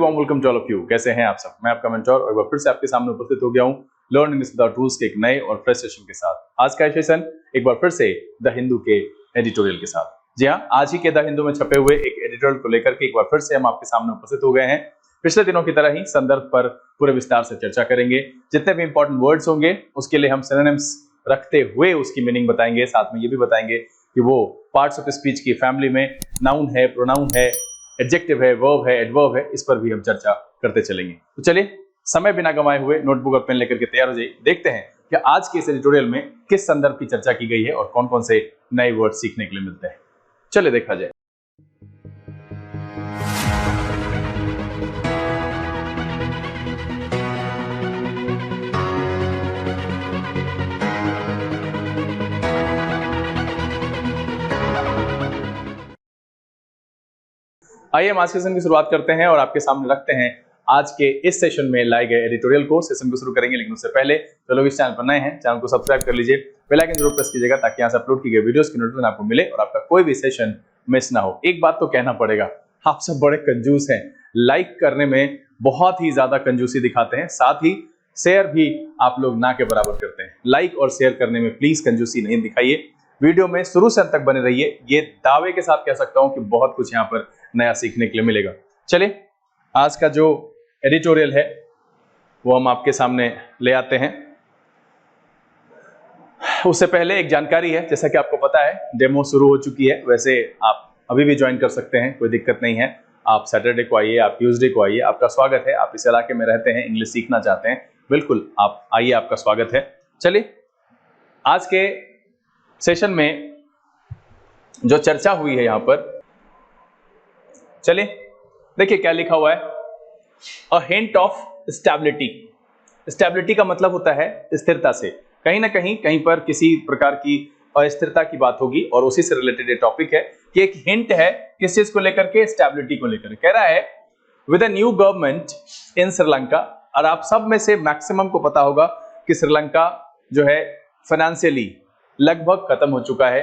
Warm welcome to all of you. कैसे हैं आप सब? मैं आपका मेंटोर और एक बार फिर से आपके सामने उपस्थित हो गया हूं लर्न इंग्लिश विदाउट रूल्स के एक नए और फ्रेश सेशन के साथ। आज का सेशन एक बार फिर से द हिंदू के एडिटोरियल के साथ। जी हां, आज ही के द हिंदू में छपे हुए एक एडिटोरियल को लेकर के एक बार फिर से हम आपके सामने उपस्थित हो गए हैं। पिछले दिनों की तरह ही संदर्भ पर पूरे विस्तार से चर्चा करेंगे। जितने भी इंपॉर्टेंट वर्ड्स होंगे उसके लिए हम सिनोनिम्स रखते हुए उसकी मीनिंग बताएंगे। साथ में ये भी बताएंगे कि वो पार्ट्स ऑफ स्पीच की फैमिली में नाउन है, प्रोनाउन है, एडजेक्टिव है, वर्ब है, एडवर्ब है, इस पर भी हम चर्चा करते चलेंगे। तो चलिए समय बिना गंवाए हुए नोटबुक और पेन लेकर के तैयार हो जाइए। देखते हैं कि आज के इस एडिटोरियल में किस संदर्भ की चर्चा की गई है और कौन कौन से नए वर्ड सीखने के लिए मिलते हैं। चलिए देखा जाए। आइए हम आज के सेशन की शुरुआत करते हैं और आपके सामने रखते हैं आज के इस सेशन में लाए गए एडिटोरियल को। सेशन को शुरू करेंगे, लेकिन उससे पहले जो लोग इस चैनल पर नए हैं, चैनल को सब्सक्राइब कर लीजिए, बेल आइकन जरूर प्रेस कीजिएगा ताकि यहाँ से अपलोड की गई वीडियोस की नोटिफिकेशन आपको मिले और आपका कोई भी सेशन मिस ना हो। एक बात तो कहना पड़ेगा, आप सब बड़े कंजूस हैं, लाइक करने में बहुत ही ज्यादा कंजूसी दिखाते हैं, साथ ही शेयर भी आप लोग ना के बराबर करते हैं। लाइक और शेयर करने में प्लीज कंजूसी नहीं दिखाइए। वीडियो में शुरू से अंत तक बने रहिए, ये दावे के साथ कह सकता हूं कि बहुत कुछ यहाँ पर नया सीखने के लिए मिलेगा। चलिए आज का जो एडिटोरियल है वो हम आपके सामने ले आते हैं। उससे पहले एक जानकारी है, जैसा कि आपको पता है डेमो शुरू हो चुकी है। वैसे आप अभी भी ज्वाइन कर सकते हैं, कोई दिक्कत नहीं है। आप सैटरडे को आइए, आप ट्यूसडे को आइए, आपका स्वागत है। आप इस इलाके में रहते हैं, इंग्लिश सीखना चाहते हैं, बिल्कुल आप आइए, आपका स्वागत है। चलिए आज के सेशन में जो चर्चा हुई है यहां पर, चलिए देखिए क्या लिखा हुआ है। A hint of stability. Stability का मतलब होता है स्थिरता से। कहीं ना कहीं पर किसी प्रकार की अस्थिरता की बात होगी और उसी से रिलेटेड ये टॉपिक है कि एक हिंट है किस चीज को लेकर के, स्टेबिलिटी को लेकर। कह रहा है with a new government in Sri Lanka. और आप सब में से मैक्सिमम को पता होगा कि श्रीलंका जो है फाइनेंशियली लगभग खत्म हो चुका है।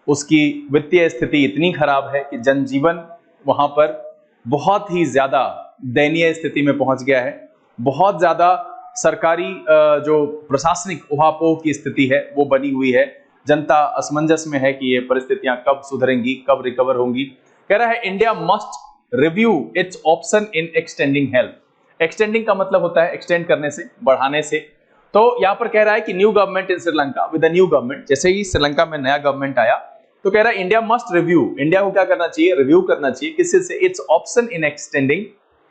उसकी वित्तीय स्थिति इतनी खराब है कि जनजीवन वहां पर बहुत ही ज्यादा दयनीय स्थिति में पहुंच गया है। बहुत ज्यादा सरकारी जो प्रशासनिक उहापोह की स्थिति है वो बनी हुई है। जनता असमंजस में है कि ये परिस्थितियां कब सुधरेंगी, कब रिकवर होंगी। कह रहा है India must review its option in extending help. Extending का मतलब होता है एक्सटेंड करने से, बढ़ाने से। तो यहां पर कह रहा है कि new government in Sri Lanka, with new government, जैसे ही श्रीलंका में नया गवर्नमेंट आया तो कह रहा है इंडिया मस्ट रिव्यू, इंडिया को क्या करना चाहिए, रिव्यू करना चाहिए किससे से, it's option in extending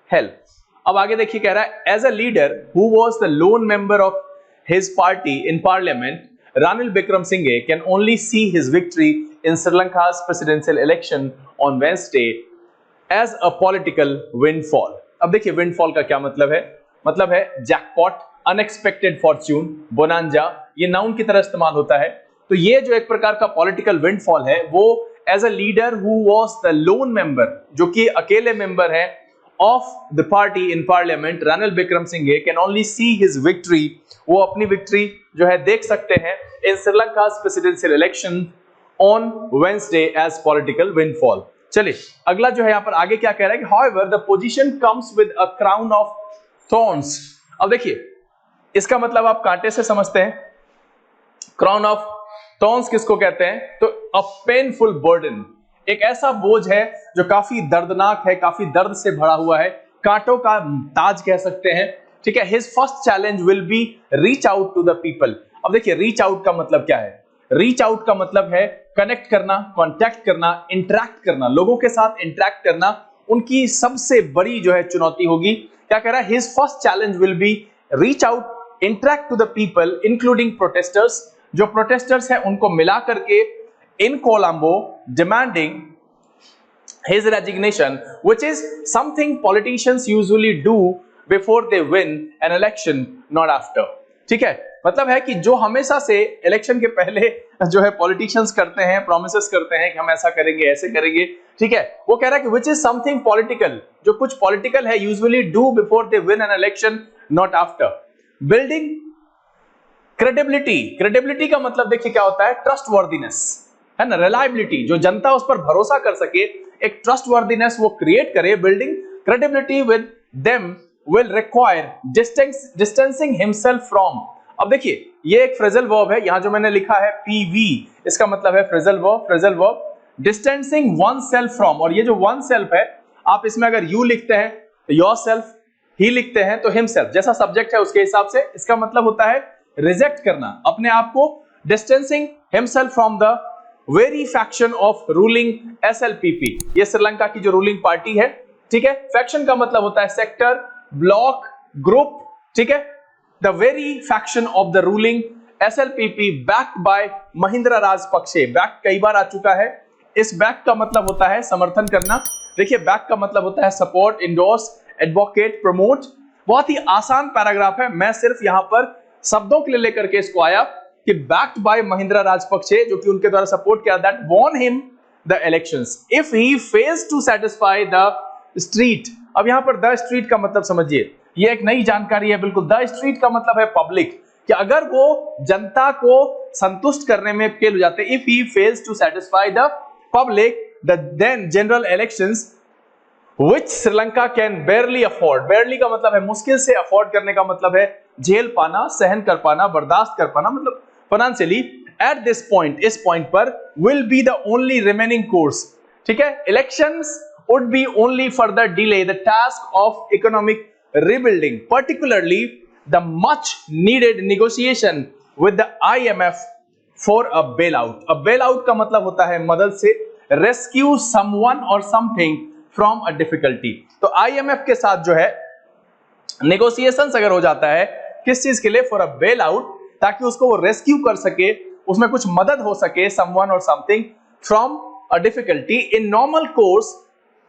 help. अब आगे देखिए, कह रहा है as a leader who was the lone member of his party in parliament, Ranil Wickremesinghe can only see his victory in Sri Lanka's presidential election on Wednesday as a political windfall. अब देखिए windfall का क्या मतलब है जैकपॉट, अनएक्सपेक्टेड फॉर्च्यून, बोनांजा, ये noun की तरह इस्तेमाल होता है। तो ये जो एक प्रकार का पॉलिटिकल विंडफॉल है वो as a leader who was the lone member, जो कि अकेले मेंबर है of the party in parliament, Ranil Wickremesinghe can only see his victory, वो अपनी विक्ट्री जो है देख सकते हैं in Sri Lanka's presidential election on Wednesday as political windfall. चलिए अगला जो है यहां पर आगे क्या कह रहा है कि however the position comes with a crown of thorns. अब देखिए इसका मतलब आप कांटे से समझते हैं। क्राउन ऑफ थॉर्न्स किसको कहते हैं? तो अ पेनफुल बर्डन, एक ऐसा बोझ है जो काफी दर्दनाक है, काफी दर्द से भरा हुआ है, कांटों का ताज कह सकते हैं। ठीक है, his first challenge will be reach out to the people. अब देखिए रीच आउट का मतलब क्या है? रीच आउट का मतलब है कनेक्ट करना, कांटेक्ट करना, इंटरैक्ट करना, लोगों के साथ इंटरैक्ट करना उनकी सबसे बड़ी जो है चुनौती होगी। क्या कह रहा है? His first challenge will be reach out, interact to the people including protesters, जो प्रोटेस्टर्स हैं उनको मिला करके in Colombo demanding his resignation, which is something politicians usually do before they win an election, not after। ठीक है, मतलब है कि जो हमेशा से इलेक्शन के पहले जो है पॉलिटिशियंस करते हैं, प्रोमिसेस करते हैं कि हम ऐसा करेंगे, ऐसे करेंगे। ठीक है, वो कह रहा है कि which is something political, जो कुछ पॉलिटिकल है, usually do before they win an election, not after। Building credibility, credibility का मतलब देखिए क्या होता है? ट्रस्टवर्दीनेस, है ना, रिलायबिलिटी, जो जनता उस पर भरोसा कर सके, एक ट्रस्टवर्दीनेस वो क्रिएट करे। Building credibility with them will require distancing himself from। अब देखिए ये एक फ्रेजल वर्ब है, यहां जो मैंने लिखा है PV, इसका मतलब है phrasal verb distancing one self from. और ये जो वन सेल्फ है, आप इसमें अगर यू लिखते हैं तो योर सेल्फ, ही लिखते हैं तो हिमसेल्फ, जैसा सब्जेक्ट है उसके हिसाब से इसका मतलब होता है रिजेक्ट करना, अपने आप को distancing himself from the very faction of ruling SLPP। ये श्रीलंका की जो रूलिंग पार्टी है, ठीक है। फैक्शन का मतलब होता है सेक्टर, ब्लॉक, ग्रुप, ठीक है। The very faction of the ruling SLPP backed by Mahindra Rajapaksa. Back कई बार आ चुका है, इस बैक का मतलब होता है समर्थन करना। देखिए बैक का मतलब होता है सपोर्ट, इंडोर्स, एडवोकेट, प्रमोट। बहुत ही आसान पैराग्राफ है, मैं सिर्फ यहां पर शब्दों के लिए लेकर के इसको आया कि बैक्ड बाय महिंद्रा राजपक्षे, जो कि उनके द्वारा सपोर्ट किया, that won him the elections if he fails to satisfy the street. अब यहां पर द स्ट्रीट का मतलब समझिए, ये एक नई जानकारी है बिल्कुल। द स्ट्रीट का मतलब है पब्लिक, कि अगर वो जनता को संतुष्ट करने में फेल हो जाते, if he fails to satisfy the public, the then general elections which Sri Lanka can barely afford। barely का मतलब है मुश्किल से, afford करने का मतलब है झेल पाना, सहन कर पाना, बर्दाश्त कर पाना, मतलब financially at this point, इस पॉइंट पर will be the only remaining course, ठीक है। elections would be only further delay the task of economic rebuilding, particularly the much needed negotiation with the IMF for a bail out. अब bail out का मतलब होता है मदद से, rescue someone और समथिंग फ्रॉम अ डिफिकल्टी। तो IMF के साथ जो है नेगोशिएशंस अगर हो जाता है किस चीज के लिए, फॉर अ बेल आउट, ताकि उसको वो रेस्क्यू कर सके, उसमें कुछ मदद हो सके, समवन और something from a difficulty. In normal course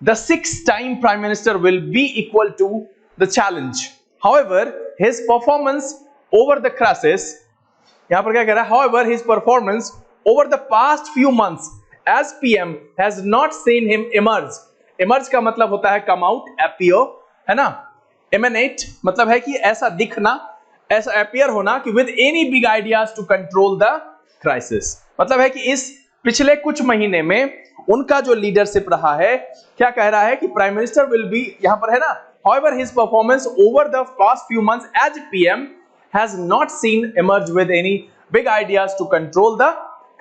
the 6th time prime minister will be equal to the challenge. However his performance over the crisis, यहां पर क्या कह रहा है, however his performance over the past few months as PM has not seen him emerge। emerge का मतलब होता है come out, appear, है ना। emanate मतलब है कि ऐसा दिखना, ऐसा appear होना कि with any big ideas to control the crisis। मतलब है कि इस पिछले कुछ महीने में उनका जो लीडरशिप रहा है, क्या कह रहा है कि प्राइम मिनिस्टर विल बी, यहां पर है ना, however his performance over the past few months as PM has not seen emerge with any big ideas to control the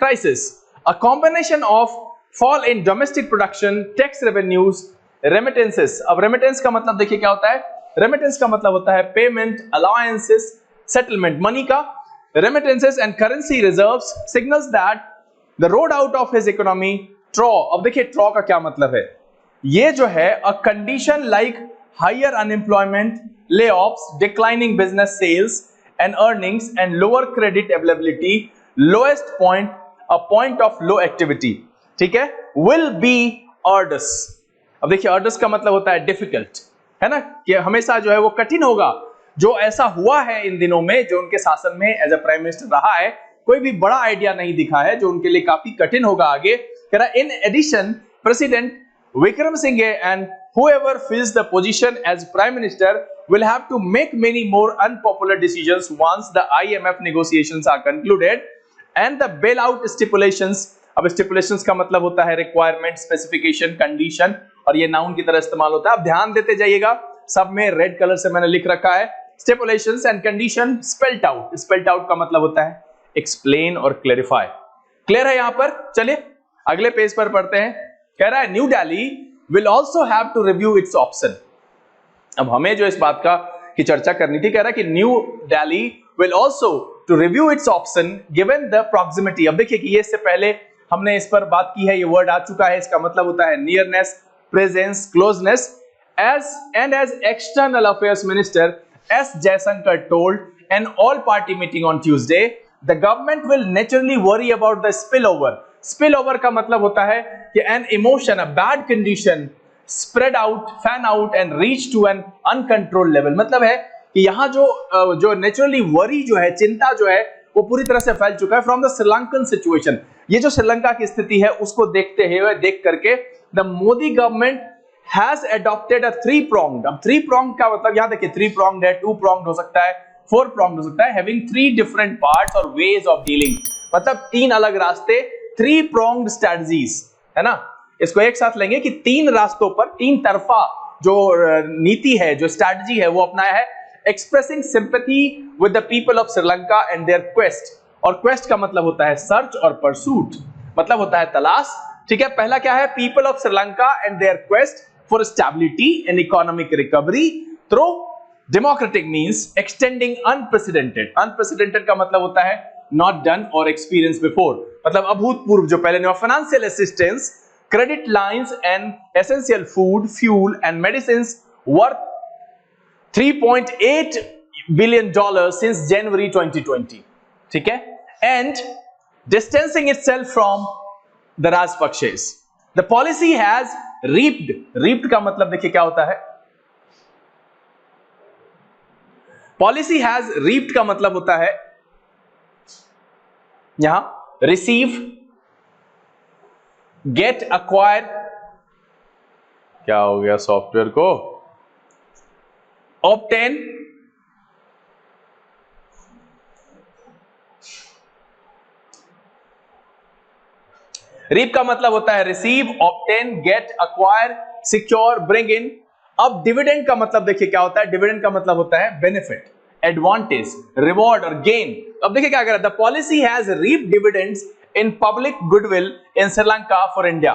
crisis। A combination of fall in domestic production, tax revenues, remittances। अब remittance का मतलब देखिए क्या होता है, remittance का मतलब होता है payment, allowances, settlement, money का। remittances and currency reserves signals that the road out of his economy draw। अब देखिए draw का क्या मतलब है, ये जो है a condition like higher unemployment, layoffs, declining business sales and earnings and lower credit availability, lowest point, a point of low activity, ठीक है, will be arduous। अब देखिए arduous का मतलब होता है difficult, है ना, कि हमेशा जो है वो कठिन होगा। जो ऐसा हुआ है इन दिनों में, जो उनके शासन में एज अ प्राइम मिनिस्टर रहा है, कोई भी बड़ा आइडिया नहीं दिखा है, जो उनके लिए काफी कठिन होगा आगे। कह रहा in addition president Wickremesinghe and whoever fills the position as prime minister will have to make many more unpopular decisions once the IMF negotiations are concluded and the bailout stipulations। अब stipulations का मतलब होता है requirement, specification, condition, और ये noun की तरह इस्तेमाल होता है। अब ध्यान देते जाइएगा, सब में रेड कलर से मैंने लिख रखा है stipulations and condition spelled out। spelled out का मतलब होता है explain और clarify। क्लियर है यहां पर? चलिए अगले पेज पर पढ़ते हैं। कह रहा है new Delhi will also have to review its option. अब हमें जो इस बात का की चर्चा करनी थी, कह रहा है कि new Delhi will also to review its option given the proximity. अब देखिए कि ये इससे पहले हमने इस पर बात की है, ये वर्ड आ चुका है, इसका मतलब होता है nearness, presence, closeness. as external affairs minister S Jaishankar told an all party meeting on Tuesday, the government will naturally worry about the spillover। spillover का मतलब होता है कि an emotion, a bad condition spread out, fan out and reach to an uncontrolled level। मतलब है कि यहाँ जो नेचुरली वरी जो है, चिंता जो है, वो पूरी तरह से फैल चुका है फ्रॉम द श्रीलंकन सिचुएशन। ये जो श्रीलंका की स्थिति है उसको देखते हुए, देख करके the Modi government has adopted a three pronged. अब थ्री प्रोंग्ड का मतलब यहां देखिए थ्री प्रोंग्ड है, टू प्रोंग्ड हो सकता है, फोर प्रोंग्ड हो सकता है, हैविंग थ्री डिफरेंट पार्ट्स और वेज ऑफ डीलिंग। मतलब तीन अलग रास्ते, थ्री प्रोंग्ड स्ट्रेटजीज, है ना। इसको एक साथ लेंगे कि तीन रास्तों पर, तीन तरफा जो नीति है, जो स्ट्रैटेजी है वो अपनाया है, expressing sympathy with the people of Sri Lanka and their quest. और क्वेस्ट का मतलब होता है सर्च और परसूट, मतलब होता है तलाश। ठीक है, पहला क्या है, people of Sri Lanka and their quest for stability and economic recovery through democratic means extending unprecedented. Unprecedented का मतलब होता है नॉट डन और एक्सपीरियंस बिफोर, मतलब अभूतपूर्व, जो पहले नहीं। Financial assistance, credit lines and essential food, fuel and medicines worth $3.8 billion since January 2020। ठीक है, and distancing itself from the Rajpakshes, the policy has reaped का मतलब देखिए क्या होता है, policy has reaped का मतलब होता है यहां receive, get, acquire, क्या हो गया सॉफ्टवेयर को, obtain, रीप का मतलब होता है receive, obtain, get, acquire, secure, bring in. अब डिविडेंड का मतलब देखिए क्या होता है, डिविडेंड का मतलब होता है बेनिफिट, एडवांटेज, रिवॉर्ड और गेन। अब देखिए क्या कर रहा है, the policy has reap dividends in public goodwill in Sri Lanka for India,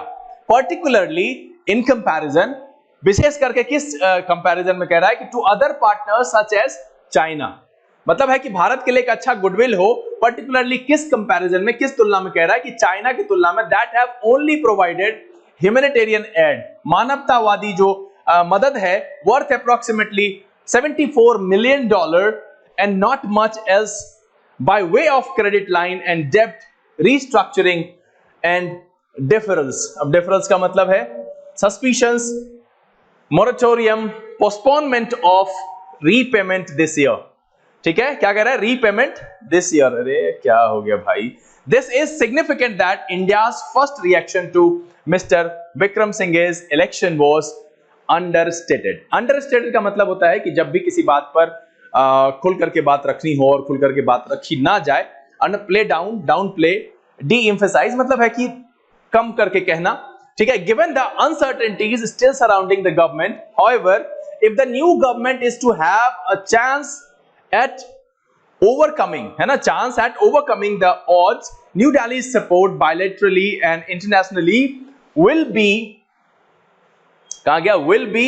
particularly in comparison, विशेष करके किस कंपैरिजन में कह रहा है कि to other partners such as China, मतलब है कि भारत के लिए एक अच्छा गुडविल हो, पर्टिकुलरली किस कंपैरिजन में, किस तुलना में कह रहा है कि चाइना की तुलना में, that have only provided humanitarian add, मानवतावादी जो मदद है, worth approximately $74 million and not much else by way of credit line and डेब्ट रीस्ट्रक्चरिंग एंड डिफरेंस। अब डिफरेंस का मतलब है suspicions, moratorium, postponement of repayment this year. ठीक है, क्या कह रहा है, रीपेमेंट दिस ईयर। अरे क्या हो गया भाई, this is significant that India's first reaction to mister Wickremesinghe's election was understated. Understated का मतलब होता है कि जब भी किसी बात पर खुल करके बात रखनी हो और खुल करके बात रखी ना जाए, play down, down play, deemphasise मतलब है कि कम करके कहना। ठीक है, given the uncertainties still surrounding the government, however if the new government is to have a chance at overcoming, है ना, chance at overcoming the odds, New Delhi's support bilaterally and internationally will be, कहा गया, will be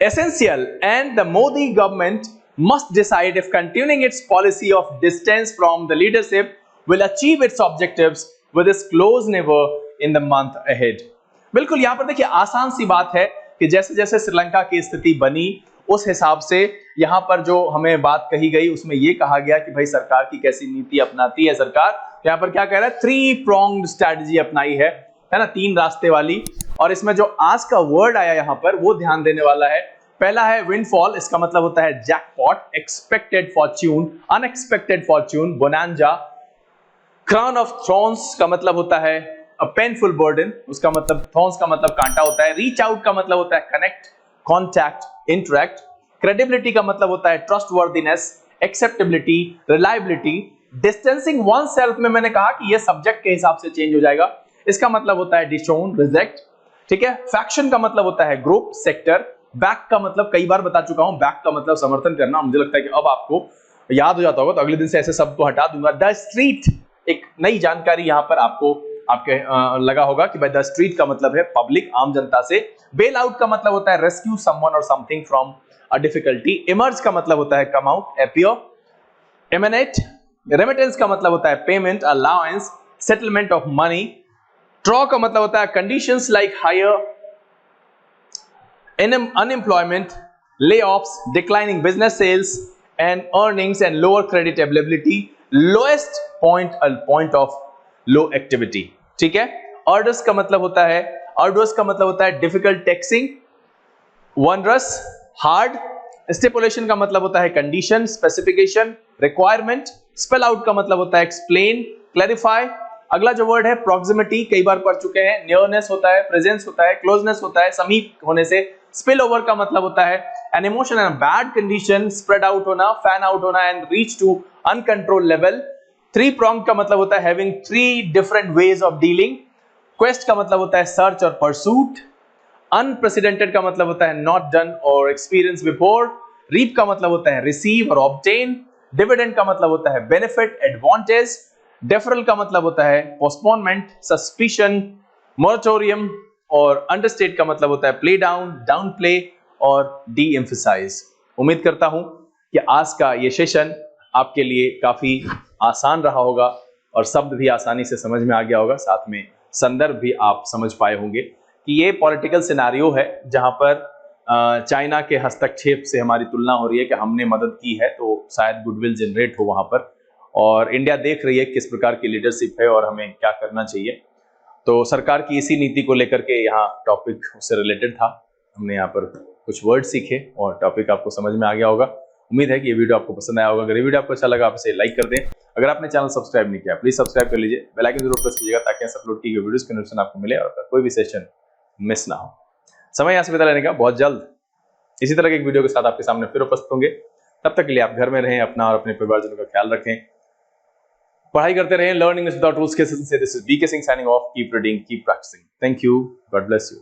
essential, and the Modi government must decide if continuing its policy of distance from the leadership will achieve its objectives with its close neighbor in the month ahead। बिल्कुल यहां पर देखिए आसान सी बात है कि जैसे जैसे श्रीलंका की स्थिति बनी उस हिसाब से यहां पर जो हमें बात कही गई उसमें यह कहा गया कि भाई सरकार की कैसी नीति अपनाती है सरकार। यहां पर क्या कह रहा है, 3 pronged स्ट्रैटेजी अपनाई है ना, 3 रास्ते वाली। और इसमें जो आज का वर्ड आया यहां पर वो ध्यान देने वाला है। पहला है विंडफॉल, इसका मतलब होता है jackpot, expected Fortune, unexpected fortune, bonanza. Crown of thrones का मतलब होता है अ पेनफुल बर्डन, उसका मतलब थॉर्न्स का मतलब कांटा होता है। रीच आउट का मतलब होता है कनेक्ट, कॉन्टैक्ट, इंटरैक्ट। क्रेडिबिलिटी का मतलब होता है trustworthiness, acceptability, reliability. Distancing one self में मैंने कहा कि ये सब्जेक्ट के हिसाब से चेंज हो जाएगा, इसका मतलब होता है डिसोन, रिजेक्ट। ठीक है, फैक्शन का मतलब होता है ग्रुप, सेक्टर। बैक का मतलब कई बार बता चुका हूं, बैक का मतलब समर्थन करना। मुझे लगता है कि अब आपको याद हो जाता होगा, तो अगले दिन से ऐसे शब्द को हटा दूंगा। द स्ट्रीट, एक नई जानकारी यहां पर आपको आपके लगा होगा कि भाई द स्ट्रीट का मतलब है पब्लिक, आम जनता से। बेल आउट का मतलब होता है रेस्क्यू समवन और something from a difficulty. Emerge का मतलब होता है come out, appear. Emanate, remittance का मतलब होता है payment, allowance, settlement of money. Trough का मतलब होता है conditions like higher unemployment, layoffs, declining business sales and earnings and lower credit availability, lowest point of low activity। ठीक है, arduous का मतलब होता है, arduous का मतलब होता है difficult, taxing, onerous, hard। stipulation का मतलब होता है condition, specification, requirement। spell out का मतलब होता है explain, clarify। अगला जो वर्ड है proximity, कई बार पढ़ चुके हैं। nearness होता है, presence होता है, closeness होता है, समीप होने से। spill over का मतलब होता है an emotion and a bad condition, spread out होना, fan out होना and reach to uncontrolled level। 3 pronged का मतलब होता है having 3 different ways of dealing। quest का मतलब होता है search और pursuit। अनप्रेसिडेंटेड का मतलब होता है नॉट डन और एक्सपीरियंस बिफोर। रीप का मतलब होता है रिसीव और ऑब्टेन। डिविडेंड का मतलब होता है बेनिफिट, एडवांटेज। डेफरल का मतलब होता है पोस्टपोनमेंट, सस्पिशन, मोरेटोरियम। और अंडरस्टेट का मतलब होता है प्ले डाउन, डाउन प्ले और डी एम्फसाइज। उम्मीद करता हूं कि आज का ये सेशन आपके लिए काफी आसान रहा होगा और शब्द भी आसानी से समझ में आ गया होगा, साथ में संदर्भ भी आप समझ पाए होंगे कि ये पॉलिटिकल सिनारियो है जहां पर चाइना के हस्तक्षेप से हमारी तुलना हो रही है कि हमने मदद की है तो शायद गुडविल जनरेट हो वहां पर, और इंडिया देख रही है किस प्रकार की लीडरशिप है और हमें क्या करना चाहिए। तो सरकार की इसी नीति को लेकर के यहाँ टॉपिक उससे रिलेटेड था। हमने यहाँ पर कुछ वर्ड सीखे और टॉपिक आपको समझ में आ गया होगा। उम्मीद है कि ये वीडियो आपको पसंद आया होगा। अगर ये वीडियो आपको अच्छा लगा आप इसे लाइक कर दें। अगर आपने चैनल सब्सक्राइब नहीं किया प्लीज सब्सक्राइब कर लीजिए, बेल आइकन जरूर प्रेस कीजिएगा ताकि अपलोड की गई वीडियोस की नोटिफिकेशन आपको मिले और कोई भी सेशन मिस ना हो। समय यहाँ से बिता लेने का, बहुत जल्द इसी तरह के एक वीडियो के साथ आपके सामने फिर उपस्थित होंगे। तब तक के लिए आप घर में रहें, अपना और अपने परिवारजनों का ख्याल रखें, पढ़ाई करते रहें। लर्न इंग्लिश विदाउट रूल्स के से this is BK Singh signing off. Keep reading, keep practising. Thank you, God bless you.